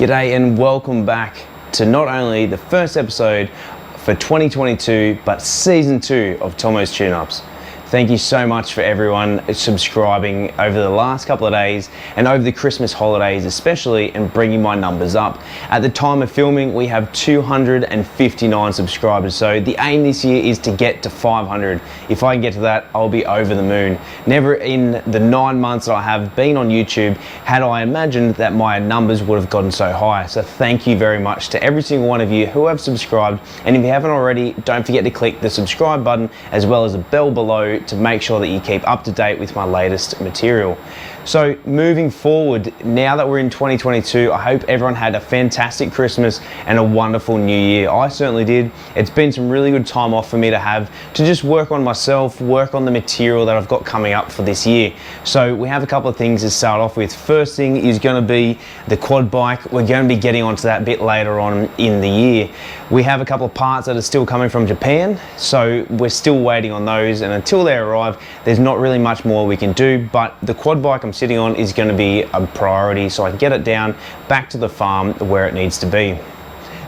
G'day and welcome back to not only the first episode for 2022, but season 2 of Tomo's Tune-Ups. Thank you so much for everyone subscribing over the last couple of days and over the Christmas holidays especially, and bringing my numbers up. At the time of filming, we have 259 subscribers, so the aim this year is to get to 500. If I can get to that, I'll be over the moon. Never in the 9 months that I have been on YouTube had I imagined that my numbers would have gotten so high. So thank you very much to every single one of you who have subscribed, and if you haven't already, don't forget to click the subscribe button as well as the bell below to make sure that you keep up to date with my latest material. So moving forward, now that we're in 2022, I hope everyone had a fantastic Christmas and a wonderful New Year. I certainly did. It's been some really good time off for me to have to just work on myself, work on the material that I've got coming up for this year. So we have a couple of things to start off with. First thing is going to be the quad bike. We're going to be getting onto that a bit later on in the year. We have a couple of parts that are still coming from Japan, so we're still waiting on those, and until they arrive, there's not really much more we can do, but the quad bike I'm sitting on is going to be a priority so I can get it down back to the farm where it needs to be.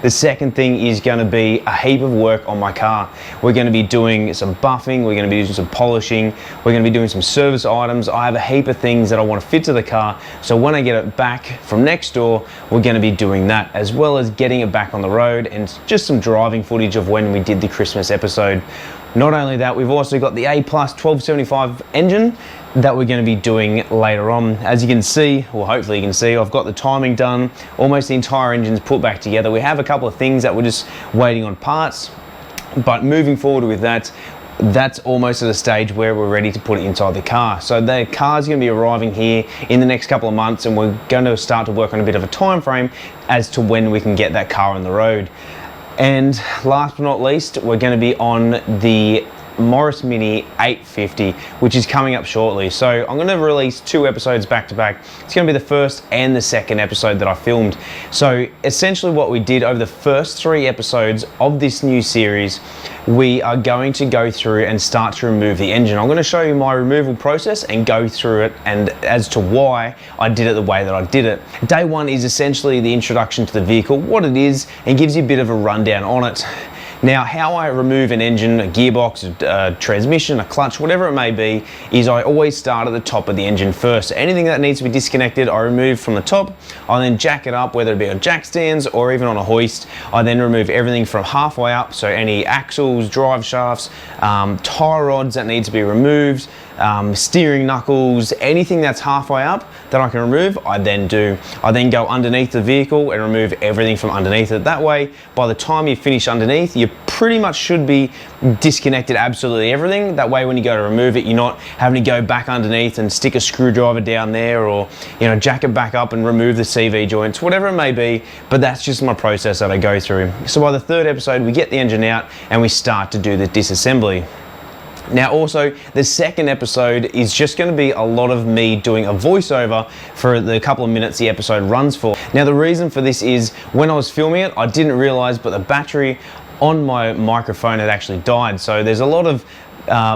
The second thing is going to be a heap of work on my car. We're going to be doing some buffing, we're going to be doing some polishing, we're going to be doing some service items. I have a heap of things that I want to fit to the car, so when I get it back from next door, we're going to be doing that, as well as getting it back on the road and just some driving footage of when we did the Christmas episode. Not only that, we've also got the A+ 1275 engine that we're going to be doing later on. As you can see, or hopefully you can see, I've got the timing done, almost the entire engine's put back together. We have a couple of things that we're just waiting on parts, but moving forward with that, that's almost at a stage where we're ready to put it inside the car. So the car's going to be arriving here in the next couple of months, and we're going to start to work on a bit of a time frame as to when we can get that car on the road. And last but not least, we're going to be on the Morris Mini 850, which is coming up shortly. So I'm going to release 2 episodes back to back. It's going to be the first and the second episode that I filmed. So essentially what we did over the first 3 episodes of this new series, we are going to go through and start to remove the engine. I'm going to show you my removal process and go through it, and as to why I did it the way that I did it. Day 1 is essentially the introduction to the vehicle, what it is, and gives you a bit of a rundown on it. Now, how I remove an engine, a gearbox, a transmission, a clutch, whatever it may be, is I always start at the top of the engine first. So anything that needs to be disconnected, I remove from the top. I then jack it up, whether it be on jack stands or even on a hoist. I then remove everything from halfway up, so any axles, drive shafts, tie rods that need to be removed, steering knuckles, anything that's halfway up that I can remove, I then do. I then go underneath the vehicle and remove everything from underneath it. That way, by the time you finish underneath, you pretty much should be disconnected absolutely everything. That way when you go to remove it, you're not having to go back underneath and stick a screwdriver down there, or jack it back up and remove the CV joints, whatever it may be. But that's just my process that I go through. So by the 3rd episode, we get the engine out and we start to do the disassembly. Now also, the 2nd episode is just going to be a lot of me doing a voiceover for the couple of minutes the episode runs for. Now the reason for this is, when I was filming it, I didn't realize, but the battery on my microphone had actually died. So there's a lot of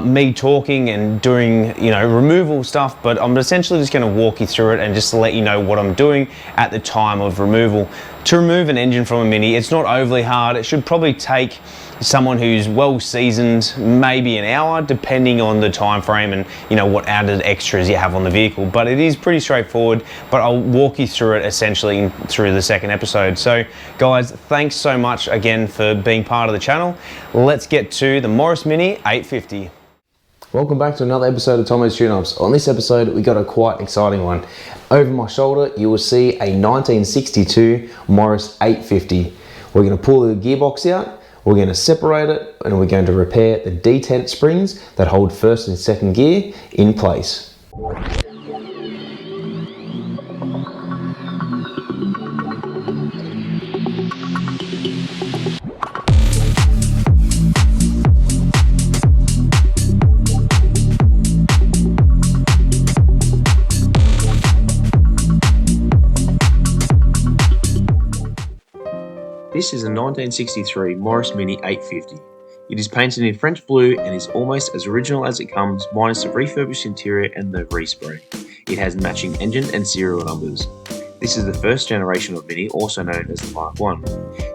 me talking and doing removal stuff, but I'm essentially just going to walk you through it and just to let you know what I'm doing at the time of removal. To remove an engine from a Mini, it's not overly hard. It should probably take someone who's well seasoned maybe an hour, depending on the time frame and what added extras you have on the vehicle. But it is pretty straightforward, but I'll walk you through it essentially through the 2nd episode. So guys, thanks so much again for being part of the channel. Let's get to the Morris Mini 850. Welcome back to another episode of Tomo's Tune-Ups. On this episode, we got a quite exciting one. Over my shoulder, you will see a 1962 Morris 850. We're going to pull the gearbox out, we're going to separate it, and we're going to repair the detent springs that hold 1st and 2nd gear in place. This is a 1963 Morris Mini 850. It is painted in French blue and is almost as original as it comes, minus the refurbished interior and the respray. It has matching engine and serial numbers. This is the first generation of Mini, also known as the Mark I.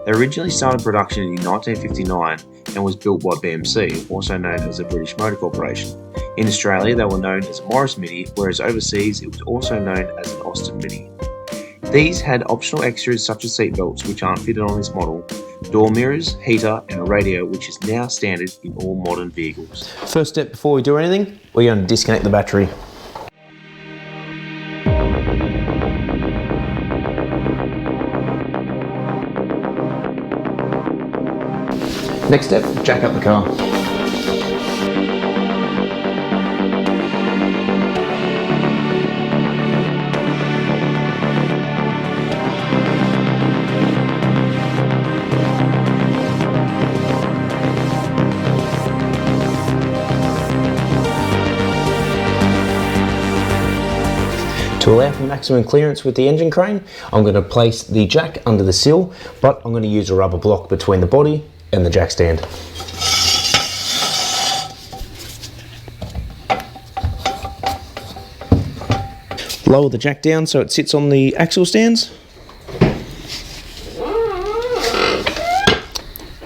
They originally started production in 1959 and was built by BMC, also known as the British Motor Corporation. In Australia, they were known as a Morris Mini, whereas overseas it was also known as an Austin Mini. These had optional extras such as seatbelts, which aren't fitted on this model, door mirrors, heater, and a radio, which is now standard in all modern vehicles. First step before we do anything, we're going to disconnect the battery. Next step, jack up the car. To allow for maximum clearance with the engine crane, I'm going to place the jack under the sill, but I'm going to use a rubber block between the body and the jack stand. Lower the jack down so it sits on the axle stands.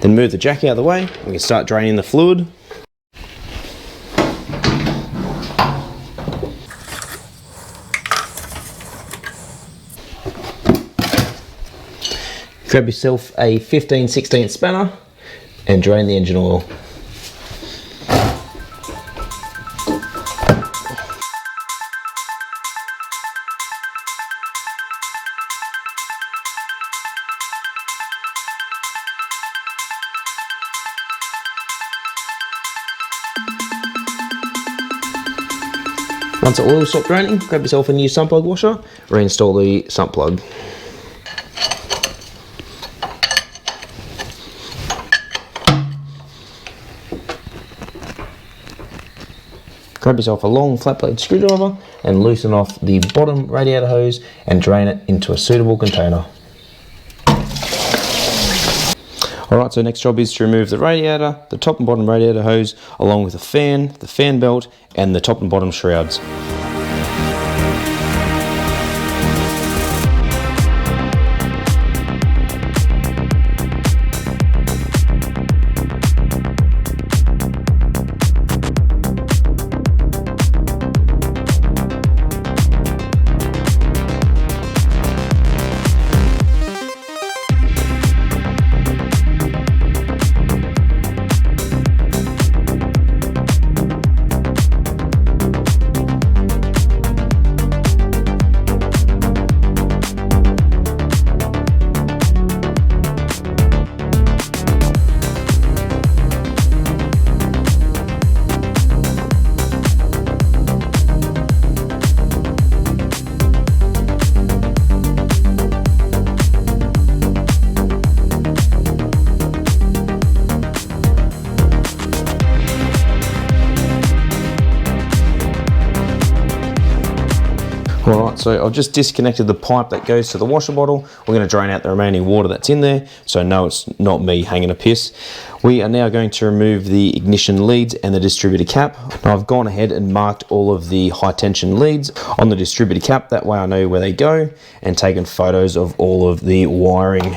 Then move the jack out of the way, we can start draining the fluid. Grab yourself a 15/16 spanner and drain the engine oil. Once the oil stops draining, grab yourself a new sump plug washer, reinstall the sump plug. Grab yourself a long flat blade screwdriver and loosen off the bottom radiator hose and drain it into a suitable container. Alright, so next job is to remove the radiator, the top and bottom radiator hose, along with the fan belt and the top and bottom shrouds. Alright, so I've just disconnected the pipe that goes to the washer bottle. We're going to drain out the remaining water that's in there, so no, it's not me hanging a piss. We are now going to remove the ignition leads and the distributor cap. Now I've gone ahead and marked all of the high tension leads on the distributor cap, that way I know where they go, and taken photos of all of the wiring.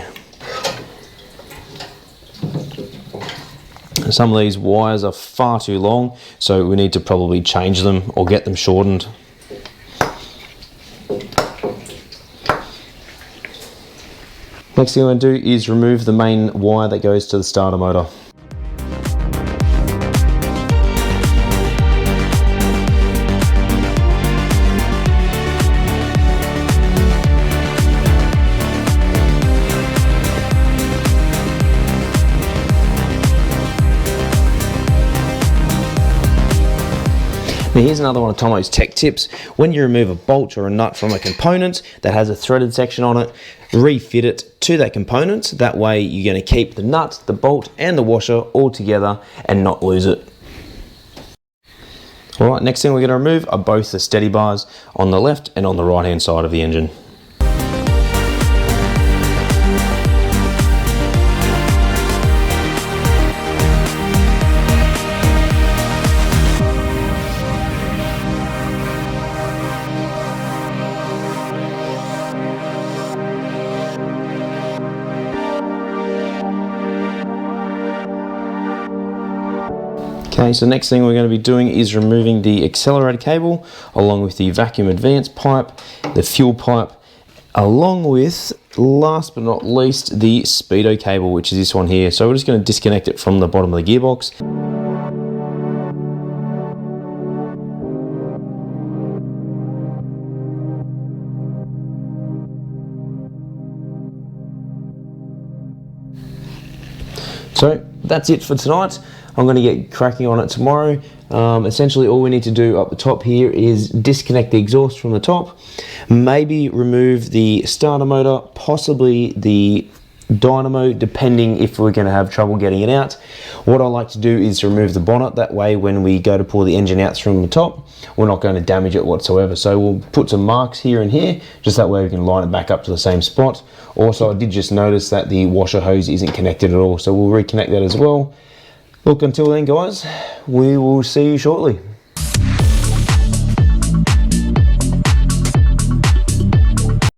Some of these wires are far too long, so we need to probably change them or get them shortened. Next thing I'm going to do is remove the main wire that goes to the starter motor. Now here's another one of Tomo's tech tips. When you remove a bolt or a nut from a component that has a threaded section on it, refit it to that component. That way you're going to keep the nut, the bolt and the washer all together and not lose it. Alright, next thing we're going to remove are both the steady bars on the left and on the right hand side of the engine. Okay, so next thing we're going to be doing is removing the accelerator cable along with the vacuum advance pipe, the fuel pipe, along with, last but not least, the speedo cable, which is this one here. So we're just going to disconnect it from the bottom of the gearbox. So that's it for tonight. I'm going to get cracking on it tomorrow. Essentially all we need to do up the top here is disconnect the exhaust from the top, maybe remove the starter motor, possibly the dynamo, depending if we're going to have trouble getting it out. What I like to do is remove the bonnet, that way when we go to pull the engine out from the top, we're not going to damage it whatsoever. So we'll put some marks here and here, just that way we can line it back up to the same spot. Also, I did just notice that the washer hose isn't connected at all, so we'll reconnect that as well. Look, until then guys, we will see you shortly.